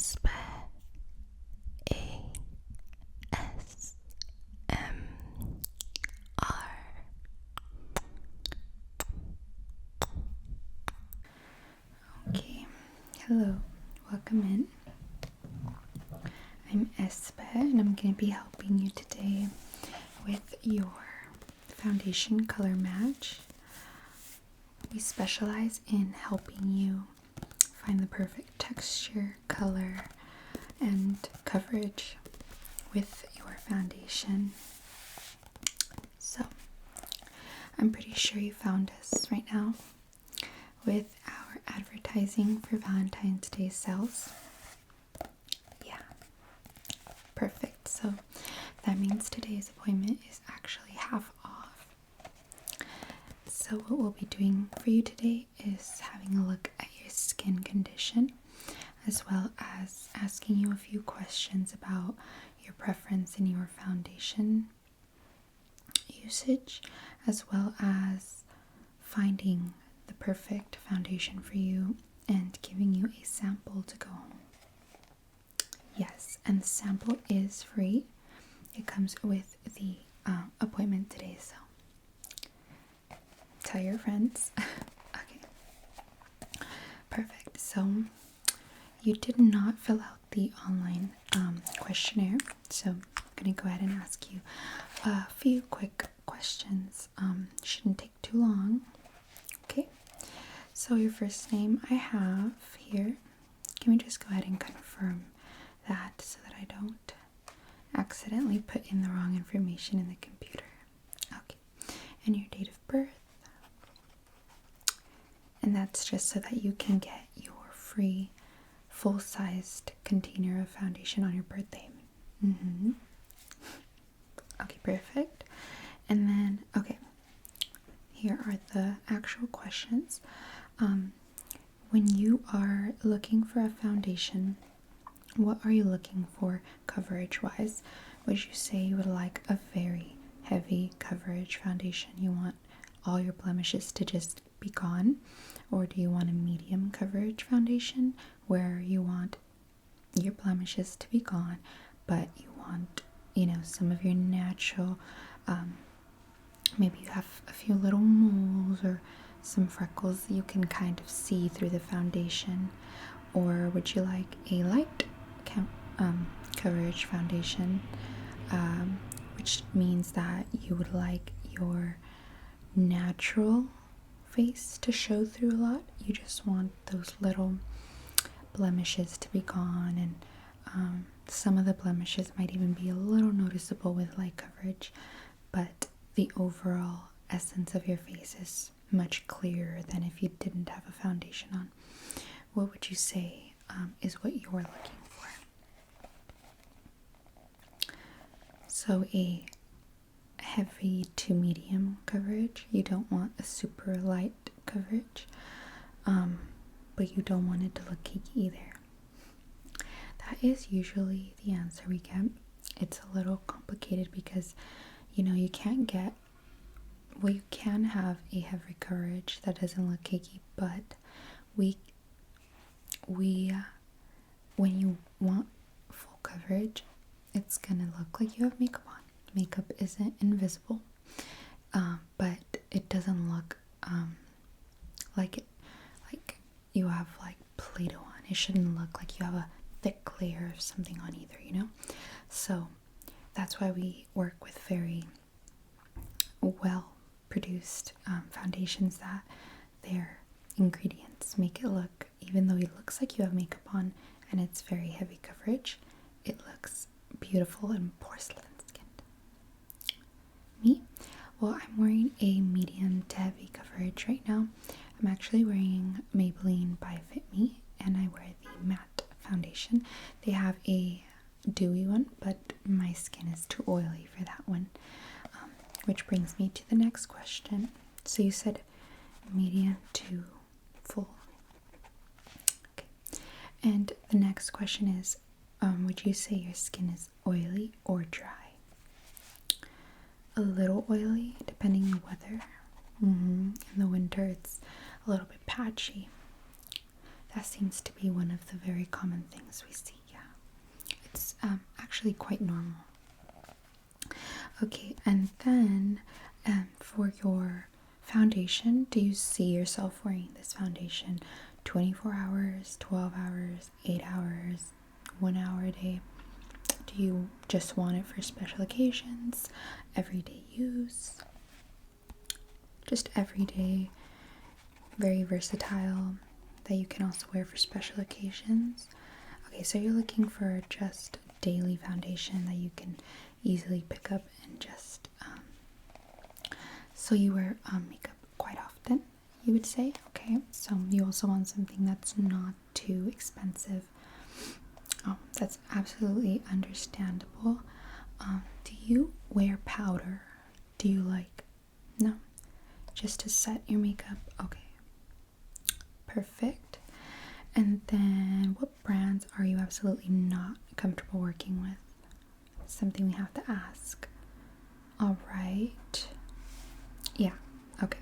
ASMR. Okay, hello, welcome in. I'm Espe and I'm going to be helping you today with your foundation color match. We specialize in helping you find the perfect texture, color, and coverage with your foundation. So, I'm pretty sure you found us right now with our advertising for Valentine's Day sales. Yeah, perfect. So that means today's appointment is actually half off. So what we'll be doing for you today is having a look at your skin condition, as well as asking you a few questions about your preference in your foundation usage, as well as finding the perfect foundation for you and giving you a sample to go home. Yes, and the sample is free. It comes with the appointment today, so tell your friends. Okay, perfect. So you did not fill out the online questionnaire, so I'm gonna go ahead and ask you a few quick questions. Shouldn't take too long. Okay, so your first name I have here. Can we just go ahead and confirm that so that I don't accidentally put in the wrong information in the computer? Okay, and your date of birth. And that's just so that you can get your free full-sized container of foundation on your birthday. Okay, perfect. And then, okay, here are the actual questions. When you are looking for a foundation, what are you looking for coverage-wise? Would you say you would like a very heavy coverage foundation? You want all your blemishes to just be gone? Or do you want a medium coverage foundation where you want your blemishes to be gone, but you want, some of your natural, maybe you have a few little moles or some freckles you can kind of see through the foundation? Or would you like a light coverage foundation, which means that you would like your natural face to show through a lot? You just want those little blemishes to be gone, and some of the blemishes might even be a little noticeable with light coverage, but the overall essence of your face is much clearer than if you didn't have a foundation on. What would you say is what you're looking for? So a heavy to medium coverage. You don't want a super light coverage, but you don't want it to look cakey either. That is usually the answer we get. It's a little complicated because you can't get, well, you can have a heavy coverage that doesn't look cakey, but when you want full coverage, it's gonna look like you have makeup on. Makeup isn't invisible, but it doesn't look like you have like Play-Doh on. It shouldn't look like you have a thick layer of something on either, So that's why we work with very well produced foundations, that their ingredients make it look, even though it looks like you have makeup on and it's very heavy coverage, it looks beautiful and porcelain skinned. Me? Well, I'm wearing a medium to heavy coverage right now. I'm actually wearing Maybelline by Fit Me, and I wear the matte foundation. They have a dewy one, but my skin is too oily for that one. Which brings me to the next question. So you said medium to full. Okay. And the next question is, would you say your skin is oily or dry? A little oily, depending on the weather. In the winter, it's a little bit patchy. that seems to be one of the very common things we see. Yeah, it's actually quite normal. Okay, and then for your foundation, do you see yourself wearing this foundation 24 hours, 12 hours, 8 hours, 1 hour a day? Do you just want it for special occasions, everyday use? Just everyday, very versatile, that you can also wear for special occasions. Okay, so you're looking for just daily foundation that you can easily pick up and just so you wear makeup quite often, you would say. Okay, so you also want something that's not too expensive. Oh, that's absolutely understandable. Do you wear powder? Do you like, no, just to set your makeup? Okay, perfect. And then what brands are you absolutely not comfortable working with? Something we have to ask. All right. Yeah, okay.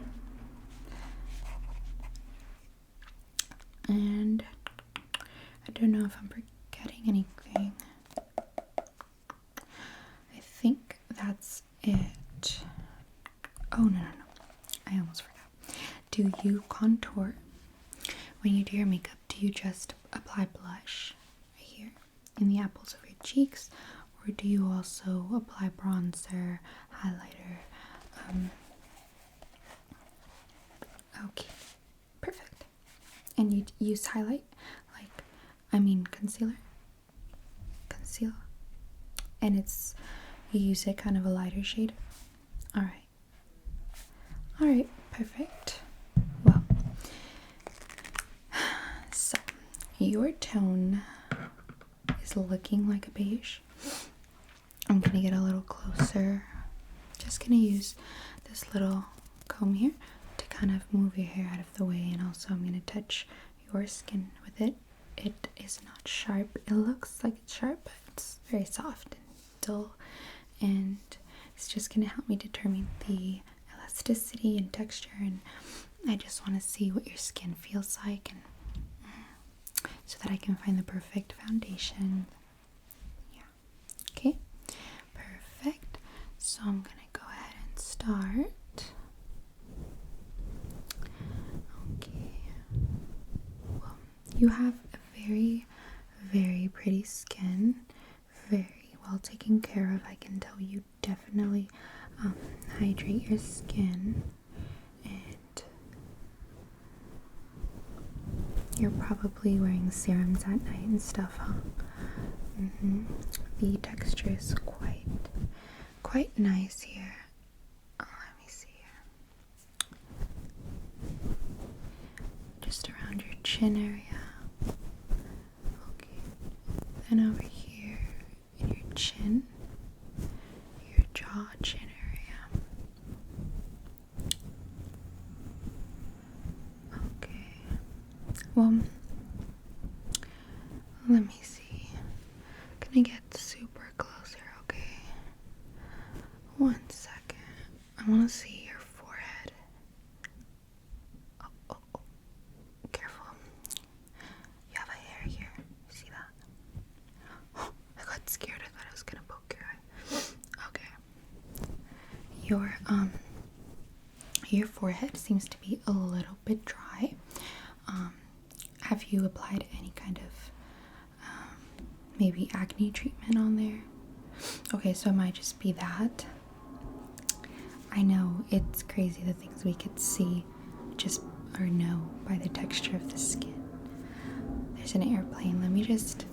And I don't know if I'm forgetting anything. I think that's it. Oh, no. I almost forgot. Do you contour? When you do your makeup, do you just apply blush right here in the apples of your cheeks? Or do you also apply bronzer, highlighter? Okay, perfect. And you use highlight, concealer? Conceal? And you use it kind of a lighter shade? Alright, perfect. Well, so your tone is looking like a beige. I'm gonna get a little closer. Just gonna use this little comb here to kind of move your hair out of the way, and also I'm gonna touch your skin with it. It is not sharp. It looks like it's sharp, but it's very soft and dull, and it's just gonna help me determine the elasticity and texture, and I just want to see what your skin feels like, and so that I can find the perfect foundation. Yeah. Okay, perfect. So I'm gonna go ahead and start. Okay. Well, you have a very, very pretty skin, very well taken care of. I can tell you definitely hydrate your skin, and you're probably wearing serums at night and stuff, huh? The texture is quite nice here. Let me see here. Just around your chin area. Okay. Then over here in your chin, your jaw, chin area. Okay. Well, let me see. I'm gonna get super close here, okay? 1 second. I want to see your forehead. Oh, careful. You have a hair here. See that? Oh, I got scared. I thought I was gonna poke your eye. Okay. Your forehead seems to be a little bit dry. Have you applied any kind of maybe acne treatment on there? Okay, so it might just be that. I know it's crazy the things we could see just or know by the texture of the skin. There's an airplane. Let me just.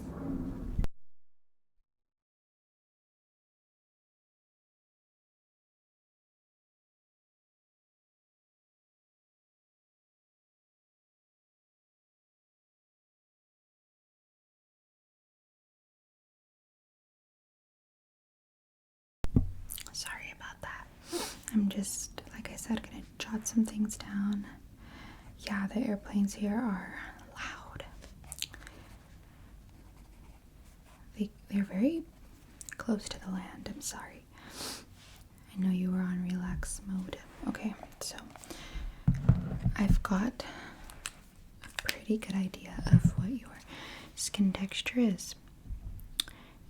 Sorry about that. I'm just, like I said, gonna jot some things down. Yeah, the airplanes here are loud. They're very close to the land. I'm sorry. I know you were on relax mode. Okay, so I've got a pretty pretty good idea of what your skin texture is.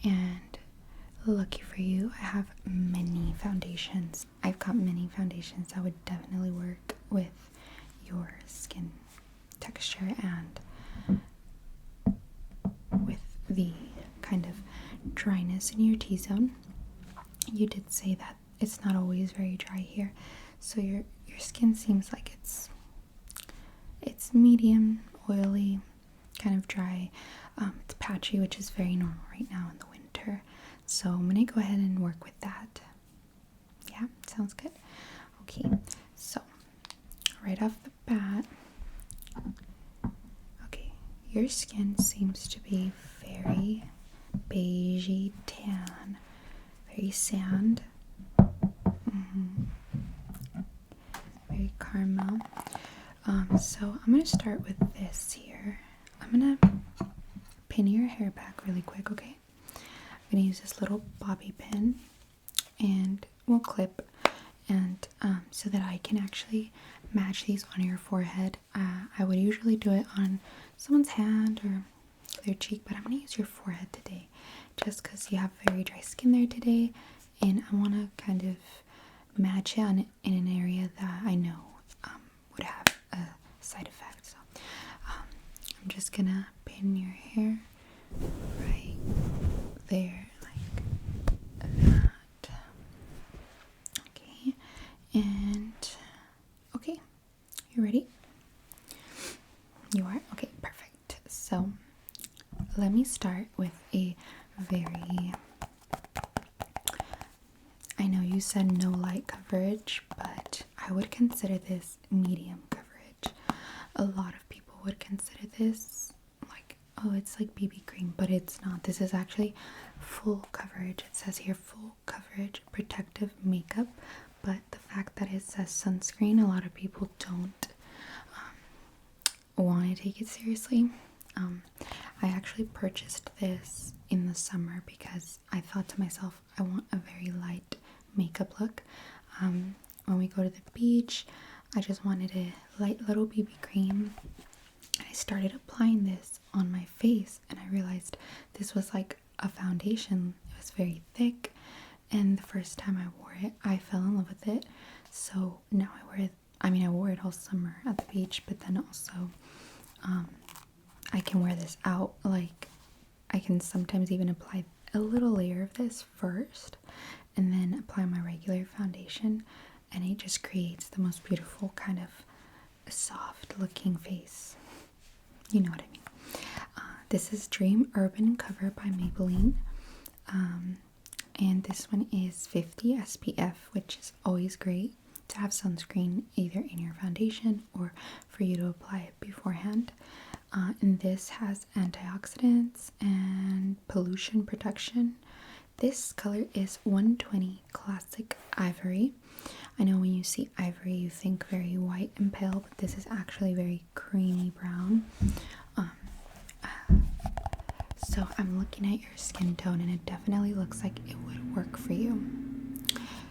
And lucky for you, I have many foundations. I've got many foundations that would definitely work with your skin texture and with the kind of dryness in your T-zone. You did say that it's not always very dry here, so your skin seems like it's medium, oily, kind of dry. It's patchy, which is very normal right now in the winter. So I'm gonna go ahead and work with that. Yeah, sounds good. Okay, so right off the bat, okay, your skin seems to be very beigey tan, very sand, very caramel. So I'm gonna start with this here. I'm gonna pin your hair back really quick, okay? I'm gonna use this little bobby pin and we'll clip, and so that I can actually match these on your forehead. I would usually do it on someone's hand or their cheek, but I'm gonna use your forehead today just because you have very dry skin there today, and I want to kind of match it in an area that I know would have a side effect. So I'm just gonna pin your hair right there like that. Okay, and okay, you ready? You are? Okay, perfect. So let me start with a very, I know you said no light coverage, but I would consider this medium coverage. A lot of people would consider this like, oh, it's like BB cream, but it's not. This is actually full coverage. It says here full coverage protective makeup, but the fact that it says sunscreen, a lot of people don't want to take it seriously. I actually purchased this in the summer because I thought to myself, I want a very light makeup look. When we go to the beach, I just wanted a light little BB cream. I started applying this on my face and I realized this was like a foundation. It was very thick, and the first time I wore it, I fell in love with it. So now I wear it. I mean, I wore it all summer at the beach, but then also I can wear this out. Like, I can sometimes even apply a little layer of this first and then apply my regular foundation, and it just creates the most beautiful kind of soft looking face. You know what I mean. This is Dream Urban Cover by Maybelline, and this one is 50 SPF, which is always great to have sunscreen either in your foundation or for you to apply it beforehand. And this has antioxidants and pollution protection. This color is 120 Classic Ivory. I know when you see ivory you think very white and pale, but this is actually very creamy brown. So I'm looking at your skin tone and it definitely looks like it would work for you.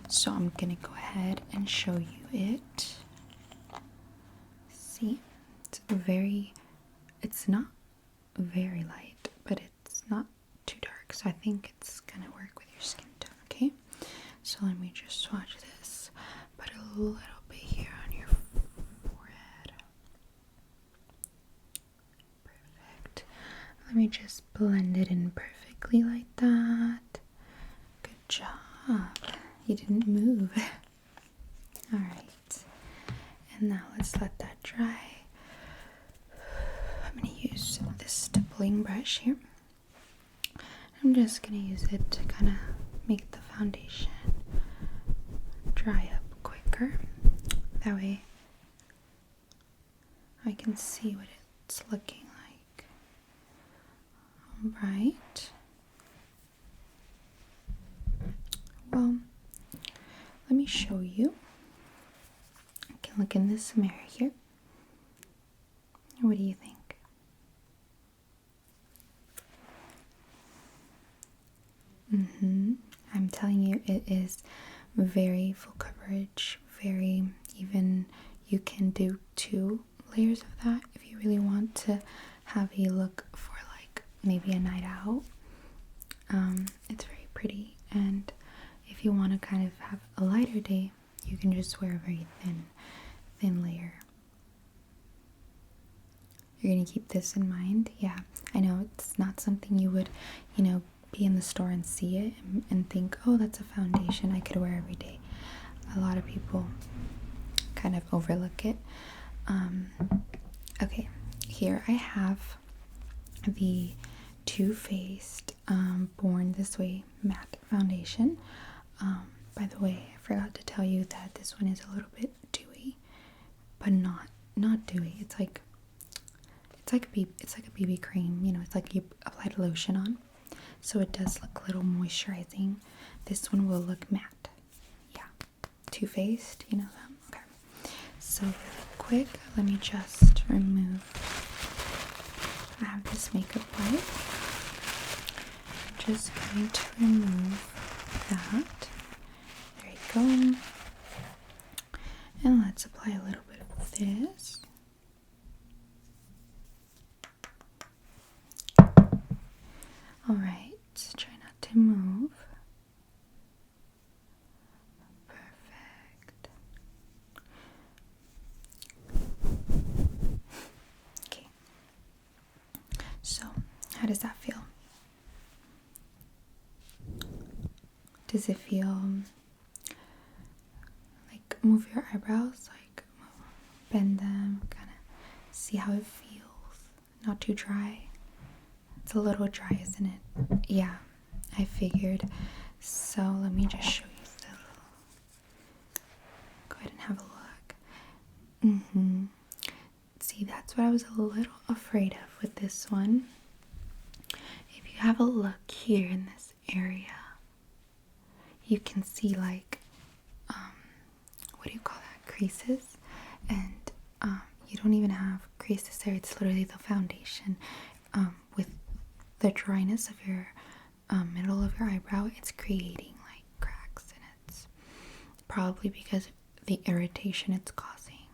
So I'm gonna go ahead and show you it. See, it's not very light, but it's not too dark. So I think it's gonna work with your skin tone, okay? So let me just swatch this. Put a little bit here on your forehead. Perfect. Let me just blend it in perfectly like that. Good job. You didn't move. Alright. And now let's let that dry. I'm going to use this stippling brush here. I'm just going to use it to kind of make the foundation dry up quicker. That way I can see what it's looking like. Alright. Well, let me show you. I can look in this mirror here. What do you think? I'm telling you, it is very full coverage, very even. You can do 2 layers of that if you really want to have a look for like maybe a night out. It's very pretty, and if you want to kind of have a lighter day, you can just wear a very thin layer. You're gonna keep this in mind. Yeah, I know it's not something you would, be in the store and see it and think, oh, that's a foundation I could wear every day. A lot of people kind of overlook it. Okay, here I have the Too Faced Born This Way matte foundation. By the way, I forgot to tell you that this one is a little bit dewy, but not dewy. It's like a BB cream. It's like you applied lotion on, so it does look a little moisturizing. This one will look matte. Yeah, Too Faced. You know them. Okay. So really quick, let me just remove. I have this makeup wipe. I'm just going to remove that. There you go. And let's apply a little bit of this. Alright, try not to move. Perfect. Okay. So, how does that feel? Does it feel like move your eyebrows, like bend them, kind of see how it feels? Not too dry. It's a little dry, isn't it? Yeah, I figured. So let me just show you still. Go ahead and have a look. See, that's what I was a little afraid of with this one. If you have a look here in this area, you can see like, what do you call that? Creases. And you don't even have creases there. It's literally the foundation. With the dryness of your middle of your eyebrow, it's creating like cracks, and it's probably because of the irritation it's causing.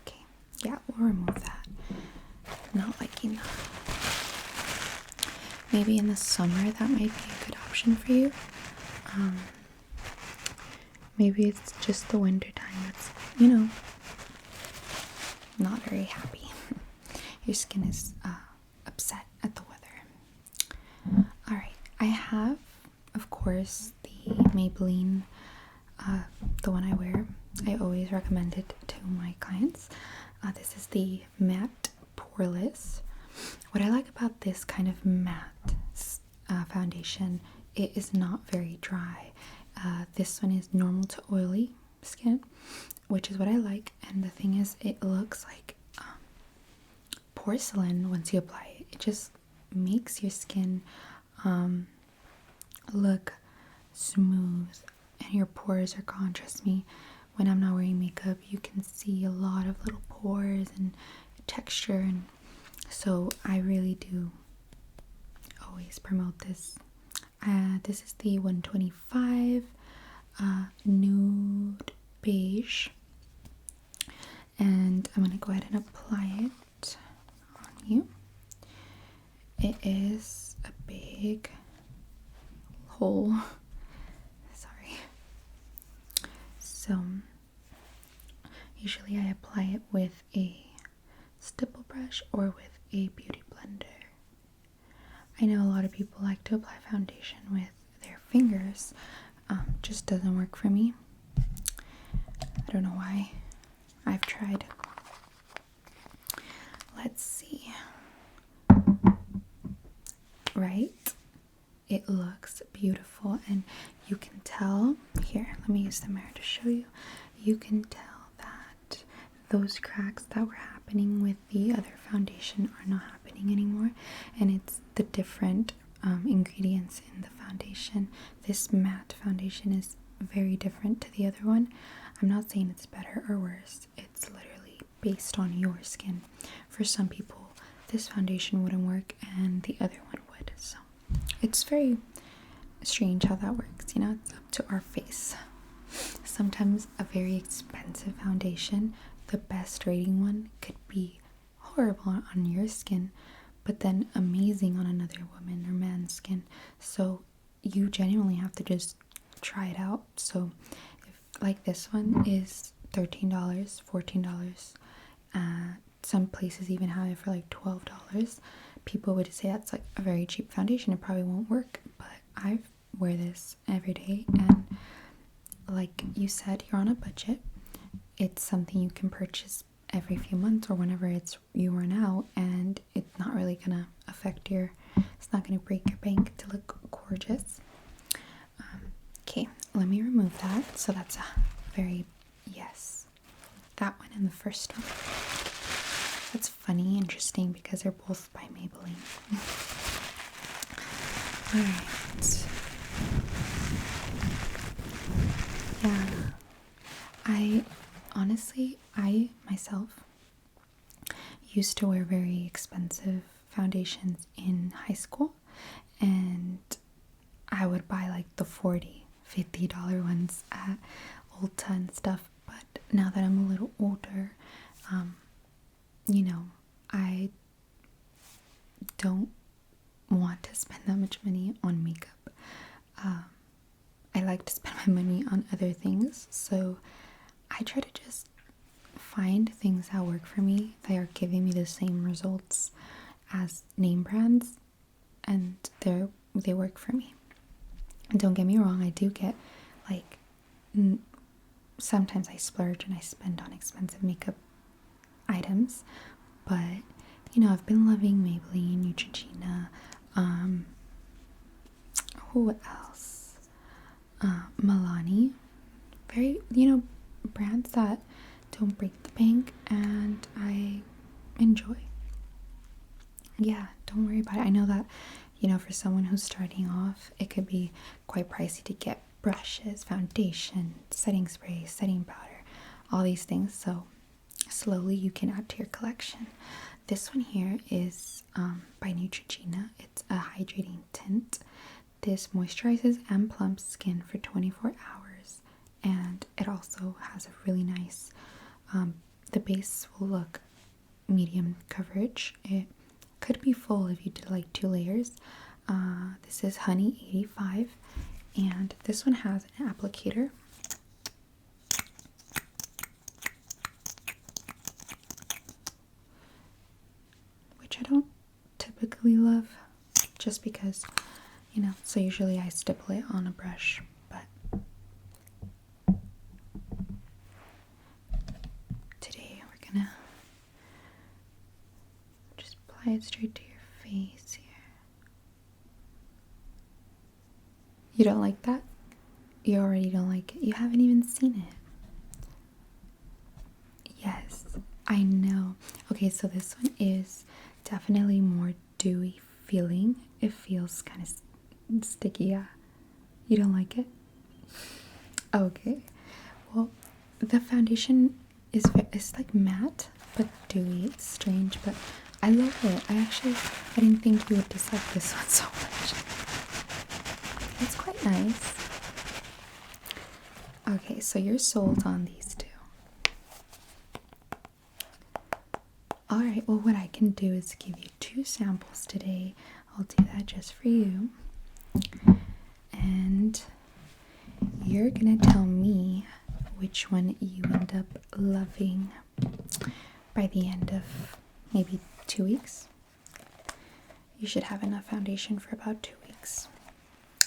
Okay, yeah, we'll remove that. Not liking that. Maybe in the summer that might be a good option for you. Maybe it's just the winter time that's, not very happy. Your skin is upset at the weather. Alright, I have, of course, the Maybelline, the one I wear. I always recommend it to my clients. This is the Matte Poreless. What I like about this kind of matte foundation, it is not very dry. This one is normal to oily skin, which is what I like. And the thing is, it looks like porcelain once you apply it. It just makes your skin look smooth, and your pores are gone. Trust me, when I'm not wearing makeup, you can see a lot of little pores and texture, and so I really do always promote this. This is the 125 nude beige, and I'm gonna go ahead and apply it on you. It is a big hole. Sorry. So usually I apply it with a stipple brush or with a beauty blender. I know a lot of people like to apply foundation with their fingers. Just doesn't work for me. I don't know why. I've tried. Let's see. Right? It looks beautiful, and you can tell. Here, let me use the mirror to show you. You can tell that those cracks that were happening with the other foundation are not happening anymore, and it's the different ingredients in the foundation. This matte foundation is very different to the other one. I'm not saying it's better or worse. It's literally based on your skin. For some people, this foundation wouldn't work and the other one would. So it's very strange how that works. It's up to our face. Sometimes a very expensive foundation the best rating one could be horrible on your skin, but then amazing on another woman or man's skin. So you genuinely have to just try it out. So if, like, this one is $13, $14, some places even have it for like $12. People would say that's like a very cheap foundation, it probably won't work, but I wear this every day, and like you said, you're on a budget. It's something you can purchase every few months or whenever you run out, and it's not really gonna affect it's not gonna break your bank to look gorgeous. Okay, let me remove that. So that's a very, yes, that one and the first one. That's funny, interesting, because they're both by Maybelline. Alright. Yeah. I myself used to wear very expensive foundations in high school, and I would buy like the $40, $50 ones at Ulta and stuff. But now that I'm a little older, I don't want to spend that much money on makeup. I like to spend my money on other things, so I try to just find things that work for me, that are giving me the same results as name brands, and they work for me. And don't get me wrong, I do get like sometimes I splurge and I spend on expensive makeup items, but I've been loving Maybelline, Neutrogena, who else? Milani. Very, brands that don't break the bank and I enjoy. Yeah, don't worry about it. I know that, for someone who's starting off, it could be quite pricey to get brushes, foundation, setting spray, setting powder, all these things. So slowly you can add to your collection. This one here is by Neutrogena. It's a hydrating tint. This moisturizes and plumps skin for 24 hours, and it also has a really nice, the base will look medium coverage. It could be full if you did like 2 layers. This is Honey 85, and this one has an applicator. Which I don't typically love, just because, so usually I stipple it on a brush, but today we're gonna just apply it straight to your face here. You don't like that? You already don't like it? You haven't even seen it. Yes, I know. Okay, so this one is definitely more dewy feeling. It feels kind of sticky. Yeah, you don't like it? Okay, well, the foundation is like matte but dewy. It's strange, but I love it. I didn't think you would dislike this one so much. It's quite nice. Okay, so you're sold on these two. Alright, well, what I can do is give you 2 samples today. I'll do that just for you. And you're gonna tell me which one you end up loving by the end of maybe 2 weeks. You should have enough foundation for about 2 weeks.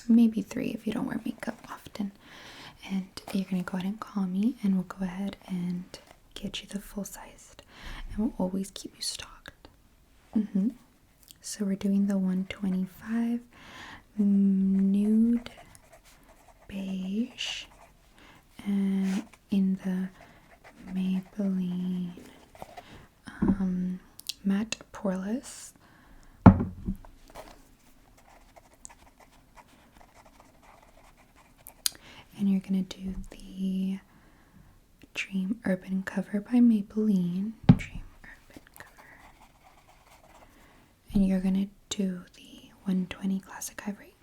Maybe 3 if you don't wear makeup often. And you're gonna go ahead and call me, and we'll go ahead and get you the full sized, and we'll always keep you stocked. So we're doing the 125 nude beige and in the Maybelline matte poreless. And you're gonna do the Dream Urban Cover by Maybelline. Dream Urban Cover. And you're gonna do the 120 Classic Ivory.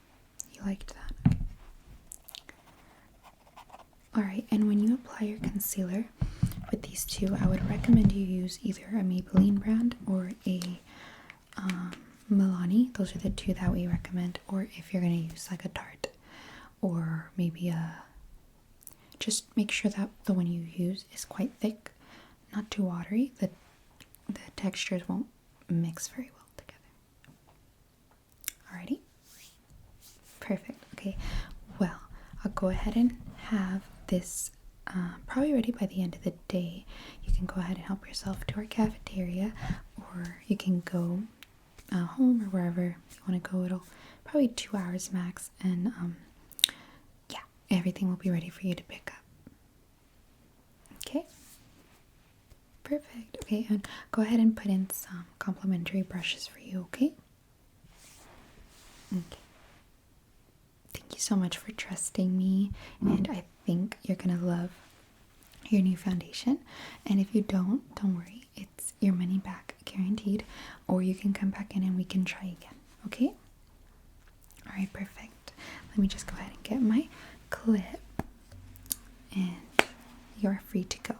You liked that? Okay. Alright, and when you apply your concealer, with these two, I would recommend you use either a Maybelline brand or a Milani. Those are the two that we recommend. Or if you're going to use like a Tarte or maybe just make sure that the one you use is quite thick, not too watery. The textures won't mix very well together. Alrighty? Perfect. Okay, well, I'll go ahead and have this probably ready by the end of the day. You can go ahead and help yourself to our cafeteria, or you can go home or wherever you want to go. It'll probably 2 hours max, and yeah, everything will be ready for you to pick up. Okay? Perfect. Okay, and go ahead and put in some complimentary brushes for you, okay? Okay. Thank you so much for trusting me, and I think you're gonna love your new foundation. And if you don't worry, it's your money back guaranteed, or you can come back in and we can try again, okay? Alright, perfect. Let me just go ahead and get my clip, and you're free to go.